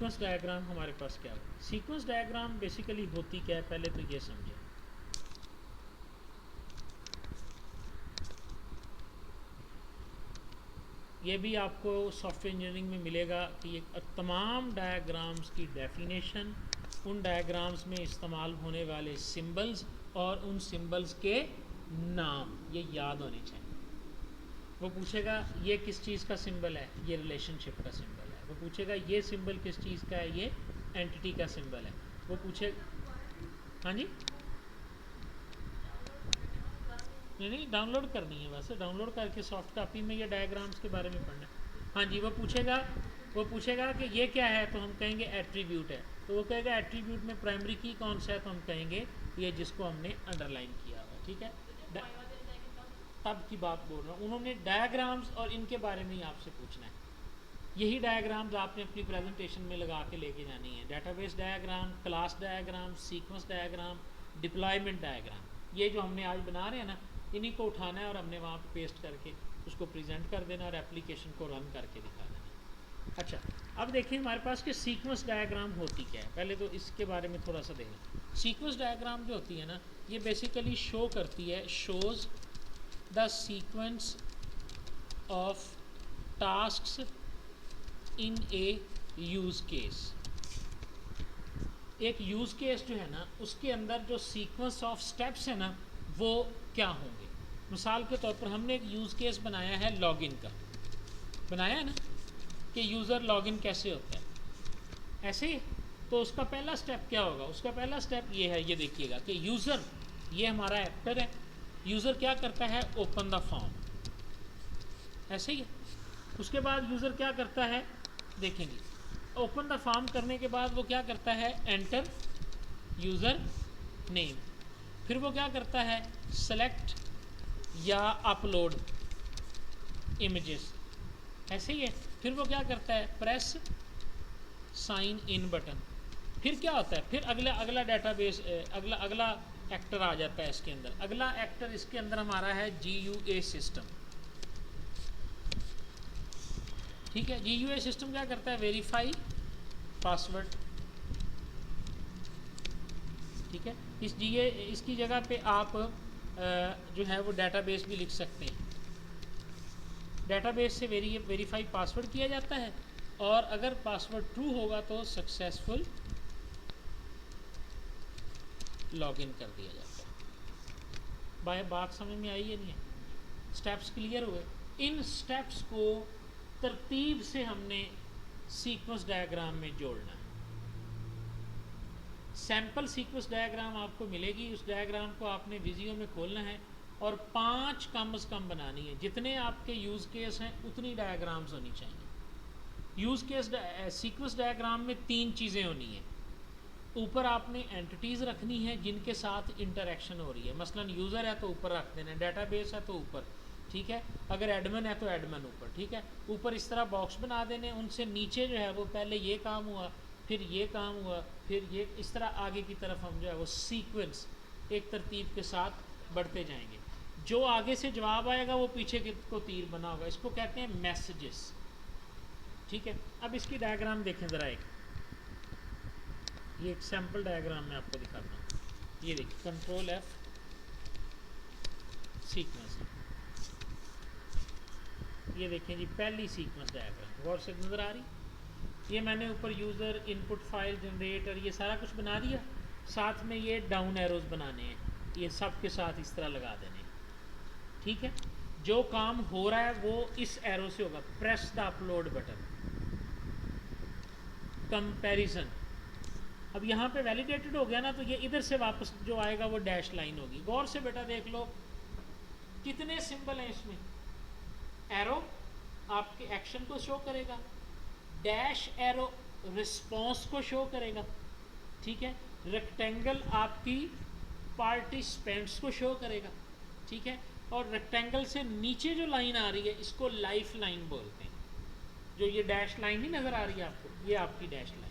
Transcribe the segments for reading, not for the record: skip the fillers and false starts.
Sequence diagram हमारे पास क्या है? सीक्वेंस डायग्राम बेसिकली होती क्या है, पहले तो ये समझें। ये भी आपको सॉफ्टवेयर इंजीनियरिंग में मिलेगा कि ये तमाम डायग्राम्स की डेफिनेशन, उन डायग्राम्स में इस्तेमाल होने वाले सिंबल्स और उन सिंबल्स के नाम ये याद होने चाहिए। वो पूछेगा ये किस चीज़ का सिंबल है, ये रिलेशनशिप का सिंबल है। वो पूछेगा ये सिंबल किस चीज़ का है, ये एंटिटी का सिंबल है। वो पूछे, हाँ जी, नहीं डाउनलोड करनी है, वैसे डाउनलोड करके सॉफ्ट कॉपी में ये डायग्राम्स के बारे में पढ़ना है। हाँ जी, वो पूछेगा कि ये क्या है, तो हम कहेंगे एट्रीब्यूट है। तो वो कहेगा एट्रीब्यूट में प्राइमरी की कौन सा है, तो हम कहेंगे ये जिसको हमने अंडरलाइन किया हुआ। ठीक है, तब की बात बोल रहा हूँ। उन्होंने डायग्राम्स और इनके बारे में ही आपसे पूछना है। यही डायग्राम्स आपने अपनी प्रेजेंटेशन में लगा के लेके जानी है। Database diagram, class diagram, sequence diagram, deployment diagram, ये जो हमने आज बना रहे हैं ना, इन्हीं को उठाना है और हमने वहाँ पे पेस्ट करके उसको प्रेजेंट कर देना और एप्लीकेशन को रन करके दिखा देना। अच्छा, अब देखिए हमारे पास कि सीक्वेंस डायग्राम होती क्या है। पहले तो इसके बारे में थोड़ा सा देखें। सीक्वेंस डायग्राम जो होती है ना, ये बेसिकली शो करती है, shows the sequence of tasks in A use case. एक यूज़ केस जो है ना, उसके अंदर जो सीक्वेंस ऑफ स्टेप्स है ना, वो क्या होंगे। मिसाल के तौर पर हमने एक यूज़ केस बनाया है लॉगिन का, बनाया है ना, कि यूज़र लॉगिन कैसे होता है, ऐसे ही। तो उसका पहला स्टेप क्या होगा, उसका पहला स्टेप ये है, ये देखिएगा कि यूज़र, ये हमारा एक्टर है, यूज़र क्या करता है, ओपन द फॉर्म, ऐसे ही है। उसके बाद यूज़र क्या करता है, देखेंगे, ओपन द फॉर्म करने के बाद वो क्या करता है, एंटर यूज़र नेम। फिर वो क्या करता है, सेलेक्ट या अपलोड इमेजेस, ऐसे ही है। फिर वो क्या करता है, प्रेस साइन इन बटन। फिर क्या होता है, फिर अगला अगला डेटाबेस, अगला अगला एक्टर आ जाता है इसके अंदर। अगला एक्टर इसके अंदर हमारा है GUA सिस्टम। ठीक है, GUA सिस्टम क्या करता है, वेरीफाई पासवर्ड। ठीक है, इसकी जगह पे आप जो है वो डेटाबेस भी लिख सकते हैं। डेटाबेस से वेरीफाई पासवर्ड किया जाता है, और अगर पासवर्ड ट्रू होगा तो सक्सेसफुल लॉगिन कर दिया जाता है। बात समझ में आई है, नहीं है? स्टेप्स क्लियर हुए। इन स्टेप्स को तरतीब से हमने सीक्वेंस डायग्राम में जोड़ना है। सैंपल सीक्वेंस डायग्राम आपको मिलेगी, उस डायग्राम को आपने विजियो में खोलना है और 5 कम से कम बनानी है। जितने आपके यूज़ केस हैं उतनी डायग्राम्स होनी चाहिए। यूज़ केस सीक्वेंस डायग्राम में 3 चीज़ें होनी हैं। ऊपर आपने एंटिटीज़ रखनी है जिनके साथ इंटरेक्शन हो रही है। मसलन यूज़र है तो ऊपर रख देना, डेटाबेस है तो ऊपर, ठीक है, अगर एडमिन है तो एडमिन ऊपर, ठीक है। ऊपर इस तरह बॉक्स बना देने, उनसे नीचे जो है वो पहले ये काम हुआ, फिर ये काम हुआ, फिर ये, इस तरह आगे की तरफ हम जो है वो सीक्वेंस एक तरतीब के साथ बढ़ते जाएंगे। जो आगे से जवाब आएगा वो पीछे को तीर बना होगा, इसको कहते हैं मैसेजेस। ठीक है, अब इसकी डायग्राम देखें ज़रा एक, ये एक सैम्पल डायग्राम मैं आपको दिखाता हूँ। ये देखिए, कंट्रोल F सीक्वेंस, ये देखें जी पहली सीक्वेंस डायग्राम, गौर से नज़र आ रही। ये मैंने ऊपर यूज़र, इनपुट फाइल, जनरेटर, ये सारा कुछ बना दिया। साथ में ये डाउन एरोज बनाने हैं, ये सब के साथ इस तरह लगा देने हैं। ठीक है, जो काम हो रहा है वो इस एरो से होगा, press the upload button, comparison. अब यहाँ पे वैलिडेटेड हो गया ना, तो ये इधर से वापस जो आएगा वो डैश लाइन होगी। गौर से बेटा देख लो कितने सिंबल हैं इसमें। एरो आपके एक्शन को शो करेगा, डैश एरो रिस्पॉन्स को शो करेगा, ठीक है, रेक्टेंगल आपकी पार्टिसिपेंट्स को शो करेगा, ठीक है, और रेक्टेंगल से नीचे जो लाइन आ रही है इसको लाइफ लाइन बोलते हैं। जो ये डैश लाइन नहीं नज़र आ रही है आपको, ये आपकी डैश लाइन,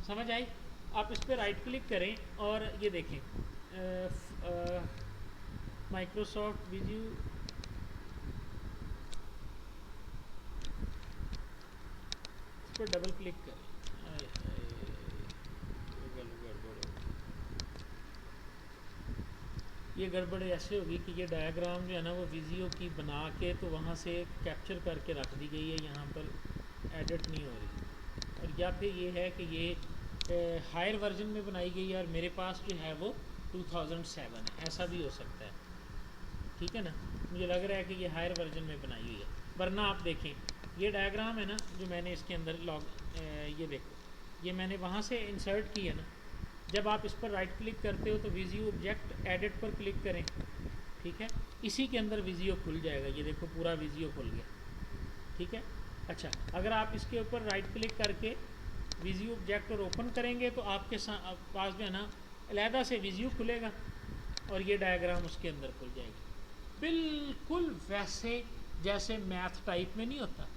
समझ आई। आप इस पर राइट क्लिक करें और ये देखें, माइक्रोसॉफ्ट पर डबल क्लिक करें, ये गड़बड़ ऐसे होगी कि ये डायग्राम जो है ना वो विजियो की बना के तो वहाँ से कैप्चर करके रख दी गई है, यहाँ पर एडिट नहीं हो रही। और या फिर ये है कि ये हायर वर्जन में बनाई गई है और मेरे पास जो है वो 2007 है, ऐसा भी हो सकता है। ठीक है ना, मुझे लग रहा है कि ये हायर वर्जन में बनाई हुई है, वरना आप देखें ये डायग्राम है ना जो मैंने इसके अंदर ये देखो, ये मैंने वहाँ से इंसर्ट की है ना। जब आप इस पर राइट क्लिक करते हो तो विजियो ऑब्जेक्ट एडिट पर क्लिक करें, ठीक है, इसी के अंदर विजियो खुल जाएगा। ये देखो पूरा विजियो खुल गया, ठीक है। अच्छा, अगर आप इसके ऊपर राइट क्लिक करके विजियो ऑब्जेक्ट और ओपन करेंगे तो आपके पास जो है ना अलहदा से विजियो खुलेगा और ये डायग्राम उसके अंदर खुल जाएगी, बिल्कुल वैसे जैसे मैथ टाइप में नहीं होता।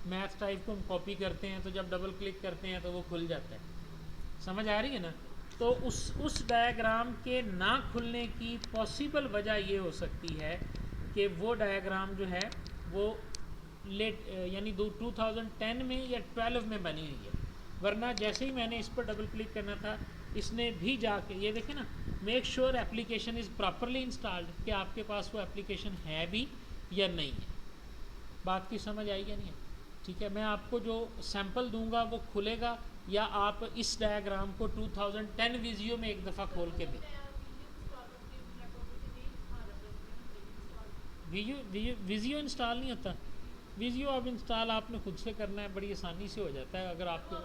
मैथ टाइप को हम कॉपी करते हैं तो जब डबल क्लिक करते हैं तो वो खुल जाता है, समझ आ रही है ना। तो उस डायग्राम के ना खुलने की पॉसिबल वजह ये हो सकती है कि वो डायग्राम जो है वो लेट यानी 2010 में या 12 में बनी हुई है, वरना जैसे ही मैंने इस पर डबल क्लिक करना था इसने भी जाके ये देखे ना, make sure application is properly installed, कि आपके पास वो एप्लीकेशन है भी या नहीं है। बात की समझ आई या नहीं है? ठीक है, मैं आपको जो सैंपल दूंगा वो खुलेगा या आप इस डायग्राम को 2010 विजियो में एक दफ़ा खोल के दें। विजियो इंस्टॉल नहीं होता, विजियो अब इंस्टॉल आपने खुद से करना है, बड़ी आसानी से हो जाता है। अगर आपको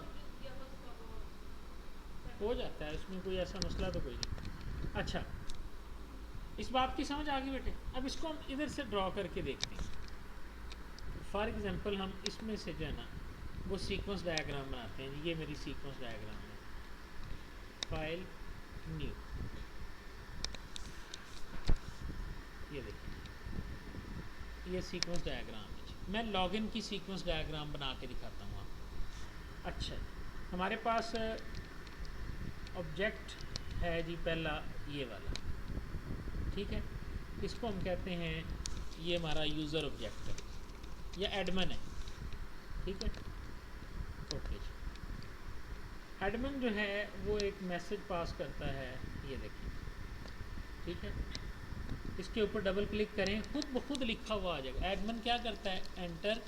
हो जाता है, इसमें कोई ऐसा मसला तो कोई नहीं। अच्छा, इस बात की समझ आ गई बेटे। अब इसको हम इधर से ड्रॉ करके देखते हैं। फॉर एग्जांपल हम इसमें से जो है ना वो सीक्वेंस डायग्राम बनाते हैं। ये मेरी सीक्वेंस डायग्राम है, फाइल न्यू, ये देखिए ये सीक्वेंस डायग्राम है। मैं लॉगिन की सीक्वेंस डायग्राम बना के दिखाता हूँ आपको। अच्छा, हमारे पास ऑब्जेक्ट है जी पहला ये वाला, ठीक है, इसको हम कहते हैं ये हमारा यूज़र ऑब्जेक्ट है या एडमिन है, ठीक है। ओके जी, एडमिन जो है वो एक मैसेज पास करता है, ये देखिए, ठीक है। इसके ऊपर डबल क्लिक करें, खुद ब खुद लिखा हुआ आ जाएगा। एडमिन क्या करता है, एंटर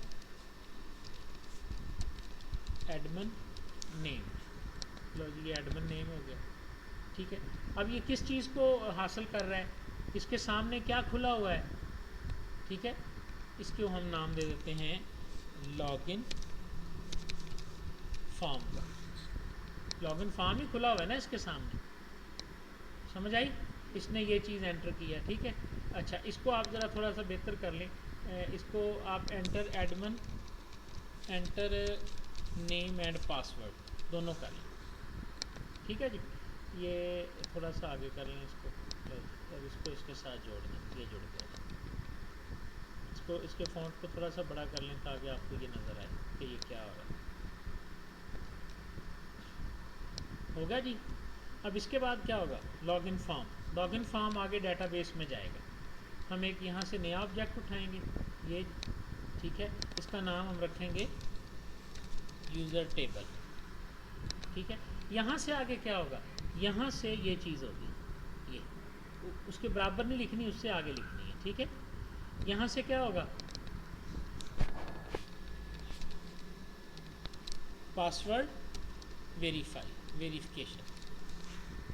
एडमिन नेम, लो जी ये एडमिन नेम हो गया, ठीक है। अब ये किस चीज़ को हासिल कर रहा है, इसके सामने क्या खुला हुआ है, ठीक है, इसको हम नाम दे देते हैं लॉगिन फॉर्म का। लॉगिन फॉर्म ही खुला हुआ है ना इसके सामने, समझ आई। इसने ये चीज़ एंटर किया, ठीक है। अच्छा, इसको आप ज़रा थोड़ा सा बेहतर कर लें, इसको आप enter admin enter name and password दोनों कर लें, ठीक है जी। ये थोड़ा सा आगे कर लें इसको और इसको इसके साथ जोड़ दें, ये जुड़ गया। इसको इसके फ़ॉन्ट को थोड़ा सा बड़ा कर लें ताकि आपको ये नज़र आए कि ये क्या हो रहा है। होगा जी। अब इसके बाद क्या होगा, लॉगिन फॉर्म, लॉगिन फॉर्म आगे डेटाबेस में जाएगा। हम एक यहाँ से नया ऑब्जेक्ट उठाएंगे, ये ठीक है, इसका नाम हम रखेंगे यूज़र टेबल, ठीक है। यहाँ से आगे क्या होगा, यहाँ से ये चीज़ होगी, ये उसके बराबर नहीं लिखनी, उससे आगे लिखनी है, ठीक है। यहाँ से क्या होगा, पासवर्ड वेरिफिकेशन,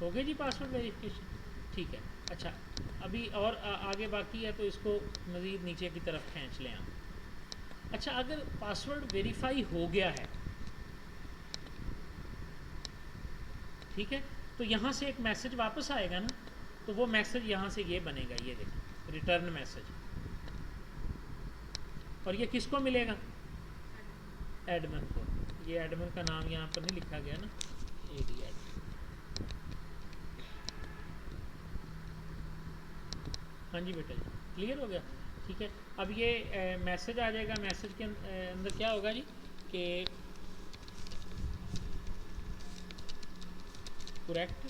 हो गया जी पासवर्ड वेरिफिकेशन, ठीक है। अच्छा, अभी और आगे बाकी है तो इसको मज़ीद नीचे की तरफ खींच लें आप। अच्छा, अगर पासवर्ड वेरीफाई हो गया है, ठीक है, तो यहाँ से एक मैसेज वापस आएगा ना, तो वो मैसेज यहाँ से ये बनेगा, ये देखिए रिटर्न मैसेज, और ये किसको मिलेगा, एडमिन को। ये एडमिन का नाम यहाँ पर नहीं लिखा गया ना, एडमिन। हाँ जी बेटा जी, क्लियर हो गया, ठीक है। अब ये मैसेज आ जाएगा, मैसेज के अंदर क्या होगा जी कि करेक्ट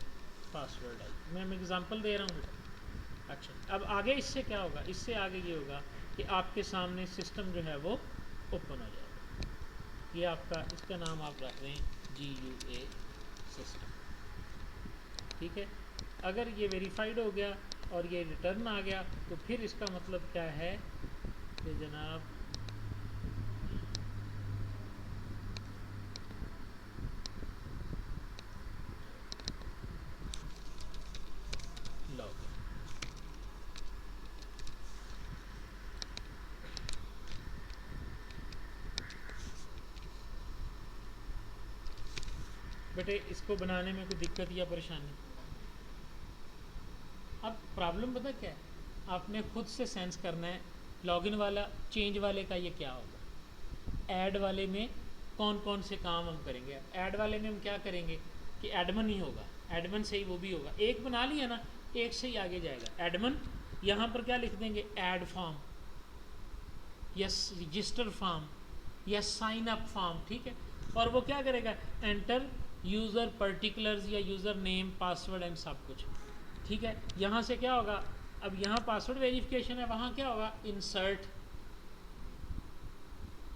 पासवर्ड आई। मैं एग्जांपल दे रहा हूँ बेटा। अच्छा, अब आगे इससे क्या होगा, इससे आगे ये होगा कि आपके सामने सिस्टम जो है वो ओपन हो जाएगा, ये आपका, इसका नाम आप रख दें GUA सिस्टम। ठीक है, अगर ये वेरीफाइड हो गया और ये रिटर्न आ गया तो फिर इसका मतलब क्या है कि जनाब लॉग। बेटे इसको बनाने में कोई दिक्कत या परेशानी? अब प्रॉब्लम पता क्या है, आपने खुद से सेंस करना है लॉगिन वाला, चेंज वाले का ये क्या होगा, ऐड वाले में कौन कौन से काम हम करेंगे। ऐड वाले में हम क्या करेंगे कि एडमन ही होगा, एडमन से ही वो भी होगा। एक बना लिया ना, एक से ही आगे जाएगा एडमन। यहाँ पर क्या लिख देंगे, add form, yes register form, yes sign up form. ठीक है, और वो क्या करेगा, एंटर यूज़र पर्टिकुलर्स या यूज़र नेम पासवर्ड एंड सब कुछ। ठीक है, यहाँ से क्या होगा, अब यहाँ पासवर्ड वेरिफिकेशन है, वहाँ क्या होगा, इंसर्ट।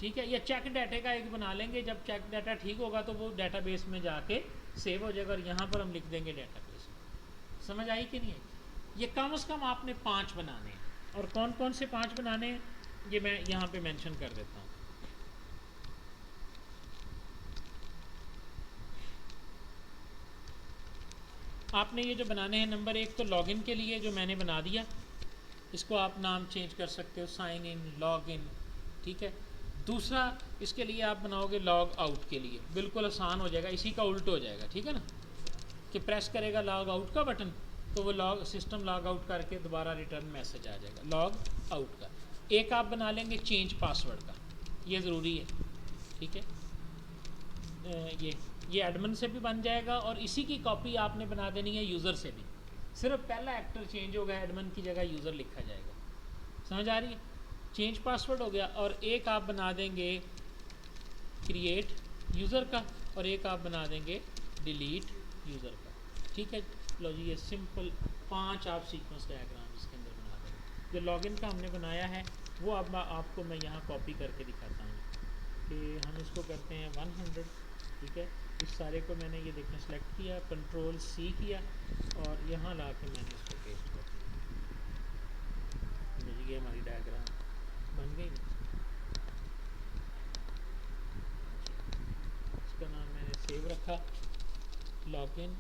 ठीक है, या चेक डाटा का एक बना लेंगे, जब चेक डाटा ठीक होगा तो वो डाटाबेस में जाके सेव हो जाएगा, और यहाँ पर हम लिख देंगे डाटाबेस। समझ आई कि नहीं आई? ये कम से कम आपने 5 बनाने हैं, और कौन कौन से 5 बनाने हैं ये मैं यहाँ पे मेंशन कर देता हूँ। आपने ये जो बनाने हैं, नंबर 1 तो लॉगिन के लिए जो मैंने बना दिया, इसको आप नाम चेंज कर सकते हो, साइन इन, लॉग इन। ठीक है, दूसरा इसके लिए आप बनाओगे लॉग आउट के लिए, बिल्कुल आसान हो जाएगा, इसी का उल्ट हो जाएगा। ठीक है ना, कि प्रेस करेगा लॉग आउट का बटन तो वो लॉग सिस्टम लॉग आउट करके दोबारा रिटर्न मैसेज आ जाएगा लॉग आउट का। एक आप बना लेंगे चेंज पासवर्ड का, ये ज़रूरी है। ठीक है, ये एडमिन से भी बन जाएगा, और इसी की कॉपी आपने बना देनी है यूज़र से भी। सिर्फ पहला एक्टर चेंज होगा, एडमिन की जगह यूज़र लिखा जाएगा। समझ आ रही है? चेंज पासवर्ड हो गया, और एक आप बना देंगे क्रिएट यूज़र का, और एक आप बना देंगे डिलीट यूज़र का। ठीक है, लो जी, ये सिंपल 5 आप सीक्वेंस डायग्राम इसके अंदर बना देंगे। जो लॉगिन का हमने बनाया है वो अब आपको मैं यहाँ कॉपी करके दिखाता हूँ कि हम इसको करते हैं 100। ठीक है, इस सारे को मैंने ये देखें सेलेक्ट किया, कंट्रोल C किया, और यहाँ ला के मैंने इसको पेस्ट कर दिया। ये हमारी डायग्राम बन गई ना। इसका नाम मैंने सेव रखा, लॉगिन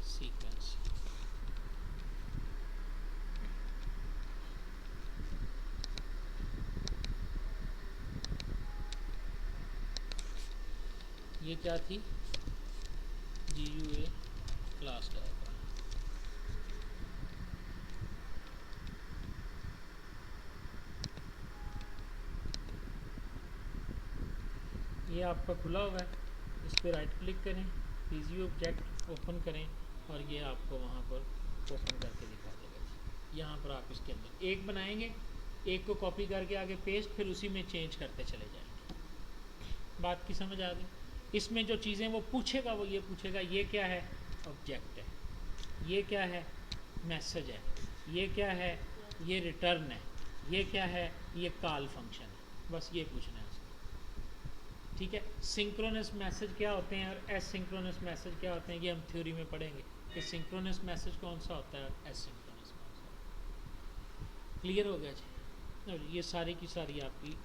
सीक्वेंस। ये क्या थी, GUA क्लास डायग्राम। ये आपका खुला हुआ है, इस पर राइट क्लिक करें, प्रीव्यू ऑब्जेक्ट ओपन करें, और ये आपको वहाँ पर ओपन करके दिखा देगा। यहाँ पर आप इसके अंदर एक बनाएंगे, एक को कॉपी करके आगे पेस्ट, फिर उसी में चेंज करते चले जाएंगे। बात की समझ आ गई? इसमें जो चीज़ें वो पूछेगा, वो ये पूछेगा ये क्या है, ऑब्जेक्ट है, ये क्या है, मैसेज है, ये क्या है, ये रिटर्न है, ये क्या है, ये कॉल फंक्शन है। बस ये पूछना है उसको। ठीक है, सिंक्रोनस मैसेज क्या होते हैं और एसिंक्रोनस मैसेज क्या होते हैं, ये हम थ्योरी में पढ़ेंगे कि सिंक्रोनस मैसेज कौन सा होता है और एसिंक्रोनस कौन सा होता है। क्लियर हो गया जी? ये सारी की सारी आपकी